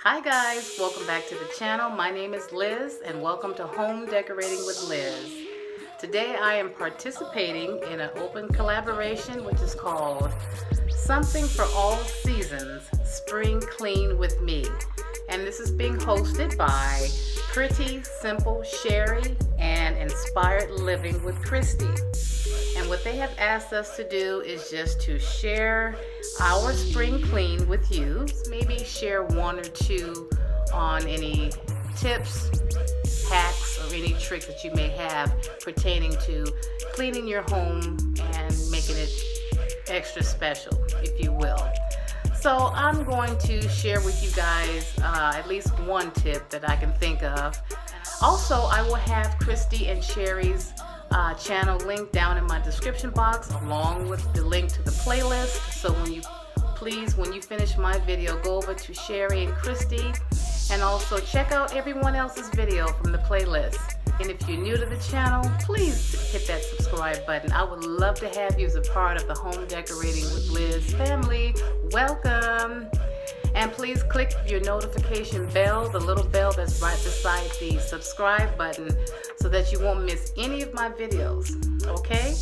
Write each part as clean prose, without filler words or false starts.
Hi guys, welcome back to the channel. My name is Liz and welcome to Home Decorating with Liz. Today I am participating in an open collaboration which is called Something for All Seasons, Spring Clean with Me. And this is being hosted by Kristi Sherri and Inspired Living with Kristi. And what they have asked us to do is just to share our spring clean with you. Maybe share one or two on any tips, hacks, or any tricks that you may have pertaining to cleaning your home and making it extra special, if you will. So I'm going to share with you guys at least one tip that I can think of. Also, I will have Kristi and Sherri's channel link down in my description box, along with the link to the playlist. So when you finish my video, go over to Sherri and Kristi and also check out everyone else's video from the playlist. And if you're new to the channel, please hit that subscribe button. I would love to have you as a part of the Home Decorating with Liz family. Welcome! And please click your notification bell, the little bell that's right beside the subscribe button, so that you won't miss any of my videos, okay?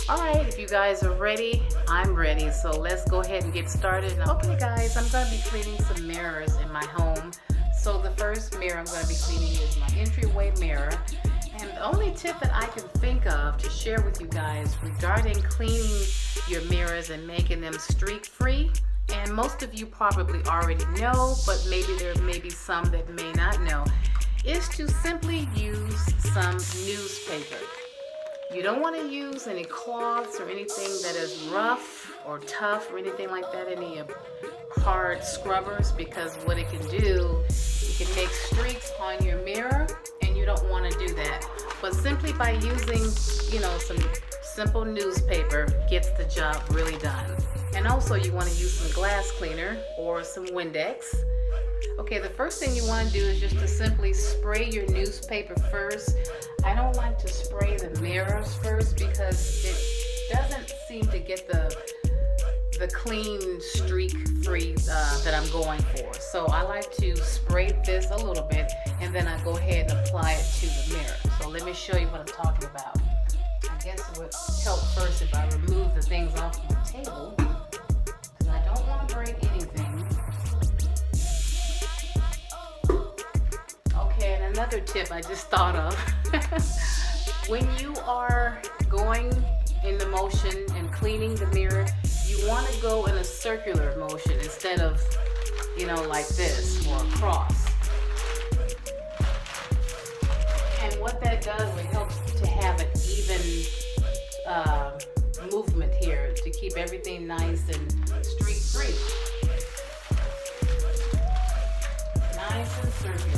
Alright, if you guys are ready, I'm ready, so let's go ahead and get started. Okay guys, I'm going to be cleaning some mirrors in my home. So the first mirror I'm going to be cleaning is my Entryway Mirror. And the only tip that I can think of to share with you guys regarding cleaning your mirrors and making them streak-free, and most of you probably already know, but maybe there may be some that may not know, is to simply use some newspaper. You don't want to use any cloths or anything that is rough or tough or anything like that, any hard scrubbers, because what it can do, it can make streaks on your mirror, and you don't want to do that. But simply by using, some simple newspaper gets the job really done. And also you want to use some glass cleaner or some Windex. Okay, the first thing you want to do is just to simply spray your newspaper first. I don't like to spray the mirrors first because it doesn't seem to get the clean streak free that I'm going for. So I like to spray this a little bit and then I go ahead and apply it to the mirror. So let me show you what I'm talking about. I guess it would help first if I remove the things off my table, because I don't want to break anything. Okay, and another tip I just thought of. When you are going in the motion and cleaning the mirror, you want to go in a circular motion instead of, like this or across. And what that does, it helps to have an even movement here to keep everything nice and streak free. Nice and circular.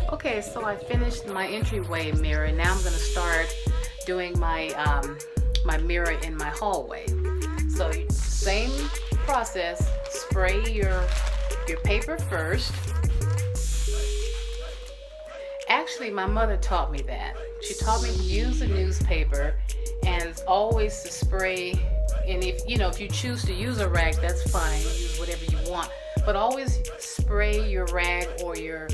Okay, so I finished my entryway mirror. Now I'm going to start doing my my mirror in my hallway. So same process. Spray your paper first. Actually, my mother taught me that. She taught me to use a newspaper and always to spray. And if you choose to use a rag, that's fine. Use whatever you want. But always spray your rag or your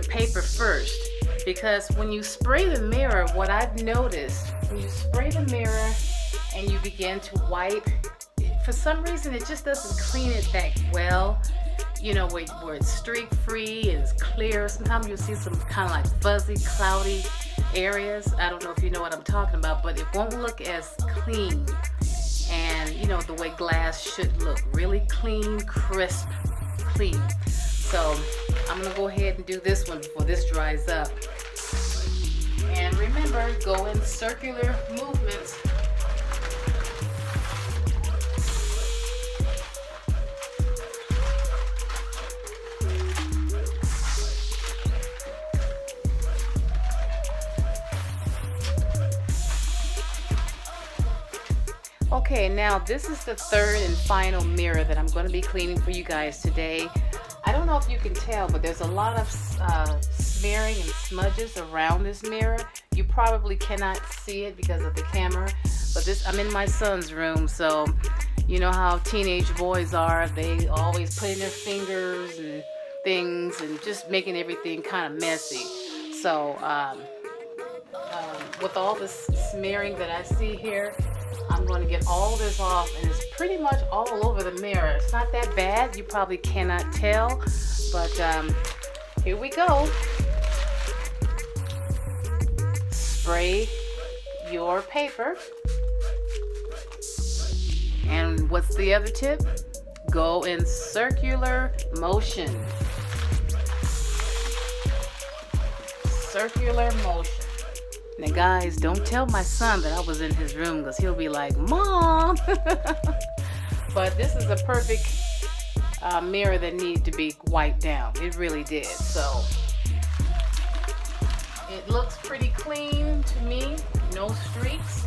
paper first, because when you spray the mirror, what I've noticed, when you spray the mirror and you begin to wipe, for some reason it just doesn't clean it back well, where it's streak free, it's clear. Sometimes you'll see some kind of like fuzzy, cloudy areas. I don't know if you know what I'm talking about, but it won't look as clean, and the way glass should look, really clean, crisp, clean. So I'm going to go ahead and do this one before this dries up. And remember, go in circular movements. Okay, now this is the third and final mirror that I'm going to be cleaning for you guys today. I don't know if you can tell, but there's a lot of smearing and smudges around this mirror. You probably cannot see it because of the camera, but I'm in my son's room, so you know how teenage boys are. They always put in their fingers and things and just making everything kind of messy. So with all this smearing that I see here, I'm going to get all this off, and it's pretty much all over the mirror. It's not that bad. You probably cannot tell, but here we go. Spray your paper. And what's the other tip? Go in circular motion. Circular motion. Now guys, don't tell my son that I was in his room, because he'll be like, Mom! But this is a perfect mirror that needed to be wiped down. It really did. So it looks pretty clean to me. No streaks.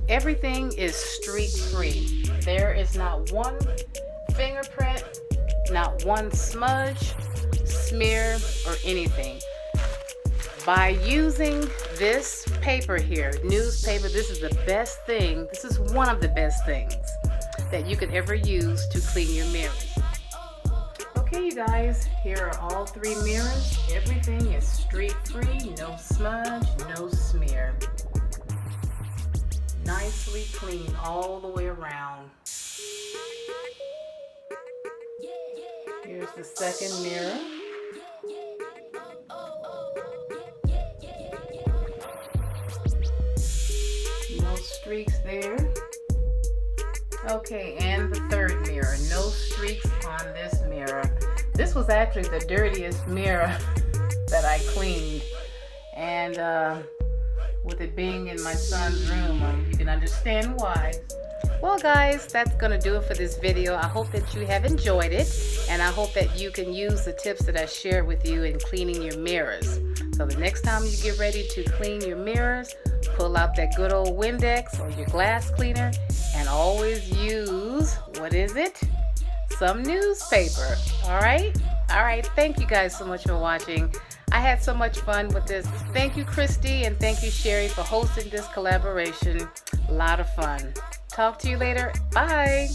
Everything is streak free. There is not one fingerprint, not one smudge, smear, or anything. By using this paper here, newspaper, this is the best thing. This is one of the best things that you could ever use to clean your mirrors. Okay, you guys, here are all three mirrors. Everything is streak free, no smudge, no smear. Nicely clean all the way around. Here's the second mirror. No streaks there. Okay, and the third mirror. No streaks on this mirror. This was actually the dirtiest mirror that I cleaned. And with it being in my son's room, you can understand why. Well guys, that's gonna do it for this video. I hope that you have enjoyed it, and I hope that you can use the tips that I shared with you in cleaning your mirrors. So the next time you get ready to clean your mirrors, pull out that good old Windex or your glass cleaner, and always use, what is it? Some newspaper. Alright, thank you guys so much for watching. I had so much fun with this. Thank you, Kristi, and thank you, Sherri, for hosting this collaboration. A lot of fun. Talk to you later. Bye.